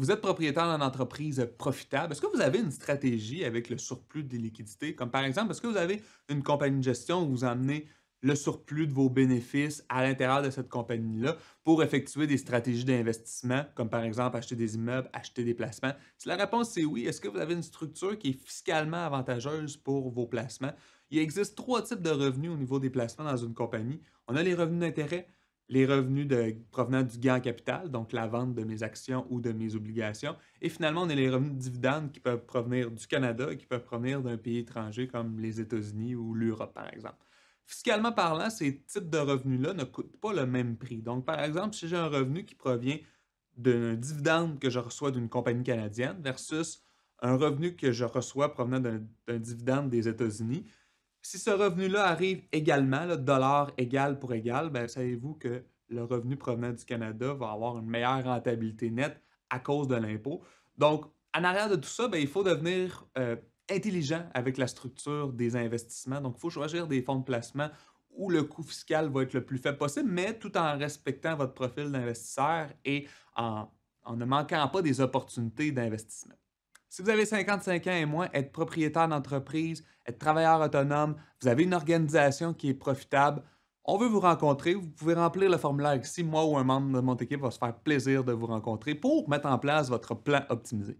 Vous êtes propriétaire d'une entreprise profitable. Est-ce que vous avez une stratégie avec le surplus des liquidités? Comme par exemple, est-ce que vous avez une compagnie de gestion où vous emmenez le surplus de vos bénéfices à l'intérieur de cette compagnie-là pour effectuer des stratégies d'investissement, comme par exemple acheter des immeubles, acheter des placements? Si la réponse est oui, est-ce que vous avez une structure qui est fiscalement avantageuse pour vos placements? Il existe trois types de revenus au niveau des placements dans une compagnie. On a les revenus d'intérêt, les revenus provenant du gain en capital, donc la vente de mes actions ou de mes obligations. Et finalement, on a les revenus de dividendes qui peuvent provenir du Canada et qui peuvent provenir d'un pays étranger comme les États-Unis ou l'Europe, par exemple. Fiscalement parlant, ces types de revenus-là ne coûtent pas le même prix. Donc, par exemple, si j'ai un revenu qui provient d'un dividende que je reçois d'une compagnie canadienne versus un revenu que je reçois provenant d'un dividende des États-Unis, si ce revenu-là arrive également, là, dollar égal pour égal, ben, savez-vous que le revenu provenant du Canada va avoir une meilleure rentabilité nette à cause de l'impôt. Donc, en arrière de tout ça, ben, il faut devenir intelligent avec la structure des investissements. Donc, il faut choisir des fonds de placement où le coût fiscal va être le plus faible possible, mais tout en respectant votre profil d'investisseur et en, en ne manquant pas des opportunités d'investissement. Si vous avez 55 ans et moins, être propriétaire d'entreprise, être travailleur autonome, vous avez une organisation qui est profitable, on veut vous rencontrer. Vous pouvez remplir le formulaire ici. Moi ou un membre de mon équipe va se faire plaisir de vous rencontrer pour mettre en place votre plan optimisé.